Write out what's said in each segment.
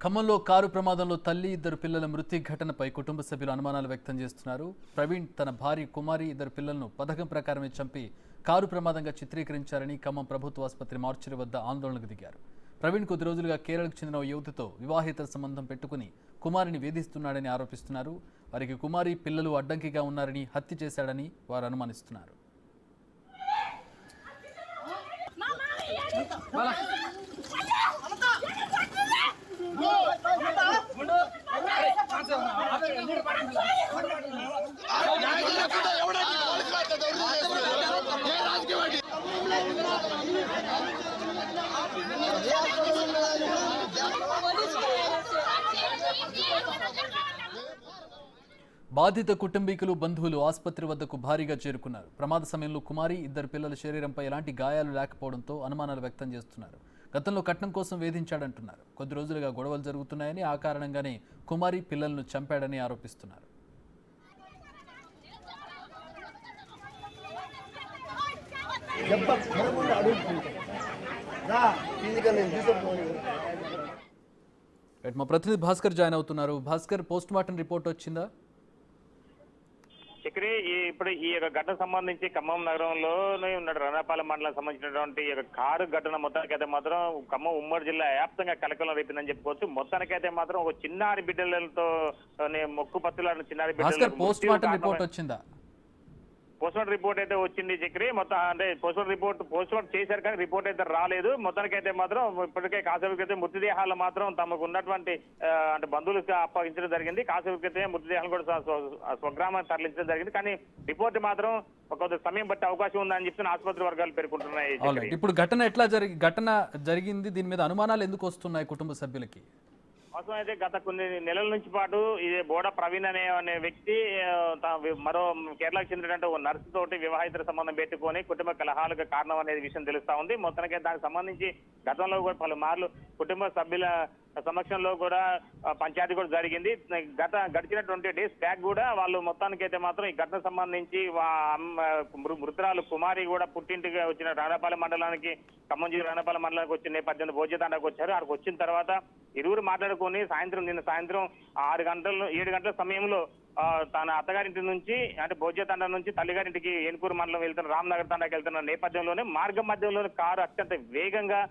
ఖమ్మంలో కారు ప్రమాదంలో తల్లి ఇద్దరు పిల్లల మృతి ఘటనపై కుటుంబ సభ్యులు అనుమానాలు వ్యక్తం చేస్తున్నారు. ప్రవీణ్ తన భార్య కుమారి ఇద్దరు పిల్లలను పథకం ప్రకారమే చంపి కారు ప్రమాదంగా చిత్రీకరించారని ఖమ్మం ప్రభుత్వ ఆసుపత్రి మార్చిరి వద్ద ఆందోళనకు దిగారు. ప్రవీణ్ కొద్ది రోజులుగా కేరళకు చెందిన ఓ యువతితో వివాహేతర సంబంధం పెట్టుకుని కుమారిని వేధిస్తున్నాడని ఆరోపిస్తున్నారు. వారికి కుమారి పిల్లలు అడ్డంకిగా ఉన్నారని హత్య చేశాడని వారు అనుమానిస్తున్నారు. బాధిత కుటుంబీకులు బంధువులు ఆసుపత్రి వద్దకు భారీగా చేరుకున్నారు. ప్రమాద సమయంలో కుమారి ఇద్దరు పిల్లల శరీరంపై ఎలాంటి గాయాలు లేకపోవడంతో అనుమానాలు వ్యక్తం చేస్తున్నారు. గతంలో కట్నం కోసం వేధించాడంటున్నారు. కొద్ది రోజులుగా గొడవలు జరుగుతున్నాయని, ఆ కారణంగానే కుమారి పిల్లలను చంపాడని ఆరోపిస్తున్నారు. మా ప్రతినిధి భాస్కర్ జాయిన్ అవుతున్నారు. భాస్కర్, పోస్ట్ మార్టం రిపోర్ట్ వచ్చిందా? చక్రి, ఇప్పుడు ఈ యొక్క ఘటన సంబంధించి ఖమ్మం నగరంలోనే ఉన్న రణపాలెం మండలం సంబంధించినటువంటి ఈ యొక్క కారు ఘటన మొత్తానికైతే మాత్రం ఖమ్మం ఉమ్మడి జిల్లా వ్యాప్తంగా కలకలం రేపిందని చెప్పుకోవచ్చు. మొత్తానికైతే మాత్రం ఒక చిన్నారి బిడ్డలతో మొక్కు పత్తులాడిన చిన్నారి బిడ్డలు పోస్ట్ మార్టం రిపోర్ట్ వచ్చిందా? పోస్ట్మార్టం రిపోర్ట్ అయితే వచ్చింది చక్రి. మొత్తం అంటే పోస్ట్మార్టం చేశారు కానీ రిపోర్ట్ అయితే రాలేదు. మొత్తానికైతే మాత్రం ఇప్పటికే కాసేపుకైతే మృతదేహాలు మాత్రం తమకు ఉన్నటువంటి అంటే బంధువులకు అప్పగించడం జరిగింది. కాసేపుకైతే మృతదేహాలు కూడా స్వగ్రామాన్ని తరలించడం జరిగింది. కానీ రిపోర్ట్ మాత్రం కొంత సమయం బట్టి అవకాశం ఉందని చెప్పి ఆసుపత్రి వర్గాలు పేర్కొంటున్నాయి. ఇప్పుడు ఘటన జరిగింది, దీని మీద అనుమానాలు ఎందుకు వస్తున్నాయి కుటుంబ సభ్యులకి? వాస్తవం అయితే గత కొన్ని నెలల నుంచి పాటు ఇది బోడ ప్రవీణ్ అనే వ్యక్తి మరో కేరళకు చెందినటువంటి ఓ నర్సు తోటి వివాహితర సంబంధం పెట్టుకొని కుటుంబ కలహాలకు కారణం అనేది విషయం తెలుస్తా ఉంది. మొత్తానికి దానికి సంబంధించి గతంలో కూడా పలుమార్లు కుటుంబ సభ్యుల సమక్షంలో కూడా పంచాయతీ కూడా జరిగింది. గడిచినటువంటి డేస్ బ్యాక్ కూడా వాళ్ళు మొత్తానికి అయితే మాత్రం ఈ ఘటన సంబంధించి మృతురాలు కుమారి కూడా పుట్టింటిగా వచ్చిన రాణాపాలెం మండలానికి, ఖమ్మం జిల్లా రాణాపాలెం మండలానికి వచ్చిన నేపథ్యంలో భోజ్యతాండకు వచ్చారు. అక్కడికి వచ్చిన తర్వాత ఇరువురు మాట్లాడుకొని నిన్న సాయంత్రం 7 గంటల సమయంలో తన అత్తగారింటి నుంచి అంటే భోజ్యతండ నుంచి తల్లిగారింటికి ఏనుకూరు మండలం వెళ్తున్న రామ్నగర్ తండాకి వెళ్తున్న నేపథ్యంలోనే మార్గం మధ్యంలోనే కారు అత్యంత వేగంగా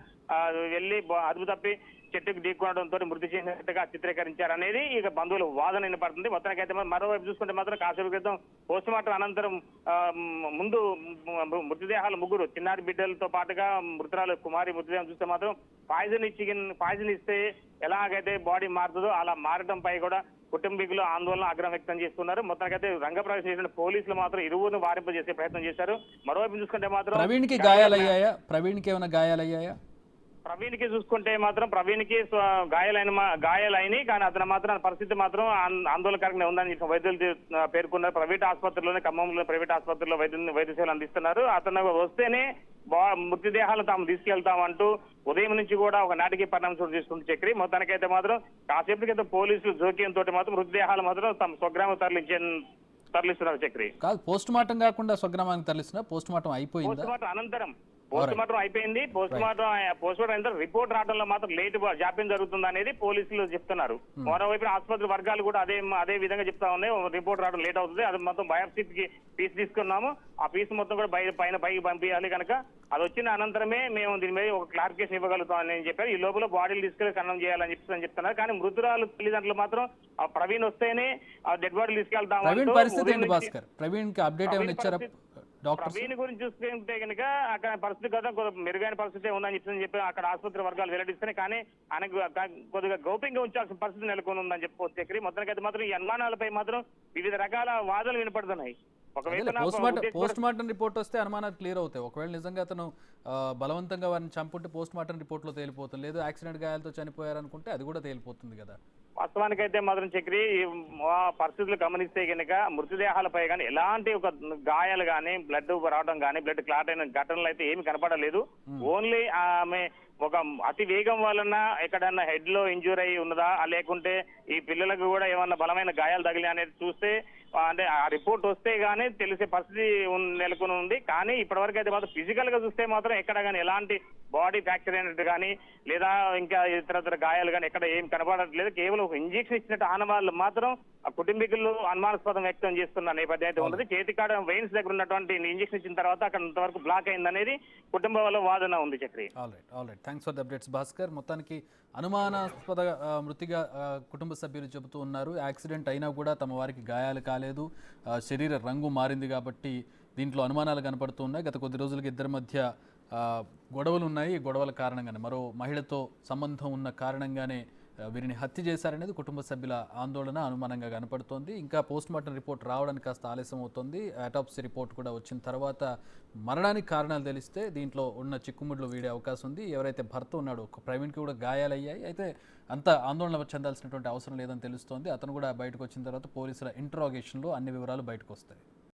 వెళ్లి అదుపు తప్పి చెట్టుకు ఢీకొనడంతో మృతి చెందినట్టుగా చిత్రీకరించారనేది ఇక బంధువుల వాదన వినపడుతుంది. మొత్తానికైతే మరోవైపు చూసుకుంటే మాత్రం కాసేపు క్రితం పోస్ట్ మార్టం అనంతరం ముందు మృతదేహాలు ముగ్గురు చిన్నారి బిడ్డలతో పాటుగా మృతురాలు కుమారి మృతదేహం చూస్తే మాత్రం పాయిజన్ ఇస్తే ఎలాగైతే బాడీ మారుతుందో అలా మారడంపై కూడా కుటుంబీకులు ఆందోళన ఆగ్రహం వ్యక్తం చేస్తున్నారు. మొత్తానికైతే రంగప్రవేశం చేసిన పోలీసులు మాత్రం ఇరువురిని వారింపజేసే ప్రయత్నం చేశారు. మరోవైపు చూసుకుంటే మాత్రం ప్రవీణ్కి గాయాలయ్యాయా? ప్రవీణ్కి ఏమైనా గాయాలయ్యాయా? ప్రవీణ్కి చూసుకుంటే మాత్రం ప్రవీణ్కి గాయాలైన కానీ అతను మాత్రం పరిస్థితి మాత్రం ఆందోళనకరంగా ఉందని వైద్యులు పేర్కొన్నారు. ప్రైవేట్ ఆసుపత్రిలోనే, ఖమ్మంలో ప్రైవేట్ ఆసుపత్రిలో వైద్య సేవలు అందిస్తున్నారు. అతను వస్తేనే మృతదేహాలు తాము తీసుకెళ్తామంటూ ఉదయం నుంచి కూడా ఒక నాటికీ పరిణామం చోటు చేసుకుంటూ చక్రి. మొత్తానికైతే మాత్రం కాసేపటి క్రితం పోలీసులు జోక్యంతో మాత్రం మృతదేహాలు మాత్రం తమ స్వగ్రామం తరలిస్తున్నారు చక్రి. కాదు, పోస్ట్ మార్టం కాకుండా స్వగ్రామానికి తరలిస్తున్నారు. పోస్ట్ మార్టం అయిపోయింది. పోస్ట్ మార్టం అనంతరం పోస్ట్ మార్టం అయిపోయింది. పోస్ట్ మార్టం అయిన రిపోర్ట్ రావడంలో మాత్రం లేట్ జాప్యం జరుగుతుంది అనేది పోలీసులు చెప్తున్నారు. మరోవైపు ఆసుపత్రి వర్గాలు కూడా అదే విధంగా చెప్తా ఉన్నాయి. రిపోర్ట్ రావడం లేట్ అవుతుంది, అది మొత్తం బయోప్సీకి పీస్ తీసుకున్నాము, ఆ పీస్ మొత్తం కూడా పైకి పంపించాలి కనుక అది వచ్చిన అనంతరమే మేము దీని మీద ఒక క్లారిఫికేషన్ ఇవ్వగలుగుతామని చెప్పారు. ఈ లోపల బాడీలు తీసుకెళ్లి ఖననం చేయాలని చెప్తున్నారు. కానీ మృతురాలు తల్లిదండ్రులు మాత్రం ప్రవీణ్ వస్తేనే డెడ్ బాడీలు తీసుకెళ్తాము. ప్రవీణ్ పరిస్థితి ఏంటి భాస్కర్? ప్రవీణ్ కి అప్డేట్ ఏమైనా ఇచ్చారా? ప్రవీణ్ గురించి చూసుకుంటే కనుక అక్కడ పరిస్థితి కదా మెరుగైన పరిస్థితి ఉందని చెప్పి అక్కడ ఆసుపత్రి వర్గాలు వెల్లడిస్తున్నాయి. కానీ ఆయనకు కొద్దిగా గోప్యంగా ఉంచాల్సిన పరిస్థితి నెలకొని ఉందని చెప్పుకోవచ్చు. మొత్తానికైతే మాత్రం ఈ అనుమానాలపై మాత్రం వివిధ రకాల వాదనలు వినపడుతున్నాయి. పోస్ట్ మార్టం రిపోర్ట్ వస్తే అనుమానాలు క్లియర్ అవుతాయి. ఒకవేళ నిజంగా అతను బలవంతంగా వారిని చంపుంటే పోస్ట్ మార్టం రిపోర్ట్ లో తేలిపోతుంది, లేదు యాక్సిడెంట్ గాయాలతో చనిపోయారనుకుంటే అది కూడా తేలిపోతుంది కదా. వాస్తవానికైతే మాత్రం చక్రి పరిస్థితులు గమనిస్తే కనుక మృతదేహాలపై కానీ ఎలాంటి ఒక గాయాలు కానీ బ్లడ్ రావడం కానీ బ్లడ్ క్లాట్ అయిన ఘటనలు అయితే ఏమి కనపడలేదు. ఓన్లీ ఆమె ఒక అతి వేగం వలన ఎక్కడన్నా హెడ్ లో ఇంజూర్ అయ్యి ఉన్నదా లేకుంటే ఈ పిల్లలకు కూడా ఏమన్నా బలమైన గాయాలు తగిలి అనేది చూస్తే అంటే ఆ రిపోర్ట్ వస్తే గానీ తెలిసే పరిస్థితి నెలకొని ఉంది. కానీ ఇప్పటివరకు అయితే మాత్రం ఫిజికల్ గా చూస్తే మాత్రం ఎక్కడ కానీ ఎలాంటి బాడీ ఫ్రాక్చర్ అయినట్టు కానీ లేదా ఇంకా ఇతర గాయాలు కానీ ఎక్కడ ఏం కనబడట్లేదు. కేవలం ఒక ఇంజెక్షన్ ఇచ్చినట్టు ఆనవాళ్ళు మాత్రం ఆ కుటుంబీకులు అనుమానాస్పదం వ్యక్తం చేస్తున్న నేపథ్యం అయితే ఉన్నది. చేతికాడ వెయిన్స్ దగ్గర ఉన్నటువంటి ఇంజెక్షన్ ఇచ్చిన తర్వాత అక్కడ ఇంతవరకు బ్లాక్ అయిందనేది కుటుంబం వల్ల వాదన ఉంది. Chakri, all right thanks for the updates Bhaskar. మొత్తానికి అనుమానాస్పద మృతిగా కుటుంబ సభ్యులు చెబుతూ ఉన్నారు. యాక్సిడెంట్ అయినా కూడా తమ వారికి గాయాలు కాలేదు, శరీర రంగు మారింది కాబట్టి దీంట్లో అనుమానాలు కనపడుతూ ఉన్నాయి. గత కొద్ది రోజులకి ఇద్దరి మధ్య గొడవలు ఉన్నాయి. ఈ గొడవల కారణంగానే మరో మహిళతో సంబంధం ఉన్న కారణంగానే వీరిని హత్య చేశారనేది కుటుంబ సభ్యుల ఆందోళన అనుమానంగా కనపడుతోంది. ఇంకా పోస్ట్ మార్టం రిపోర్ట్ రావడానికి కాస్త ఆలస్యం అవుతుంది. అటాప్సీ రిపోర్ట్ కూడా వచ్చిన తర్వాత మరణానికి కారణాలు తెలిస్తే దీంట్లో ఉన్న చిక్కుముడ్లు వీడే అవకాశం ఉంది. ఎవరైతే భర్త ఉన్నాడో ప్రవీణ్కి కూడా గాయాలయ్యాయి. అయితే అంత ఆందోళన చెందాల్సినటువంటి అవసరం లేదని తెలుస్తోంది. అతను కూడా బయటకు వచ్చిన తర్వాత పోలీసుల ఇంట్రాగేషన్లో అన్ని వివరాలు బయటకు వస్తాయి.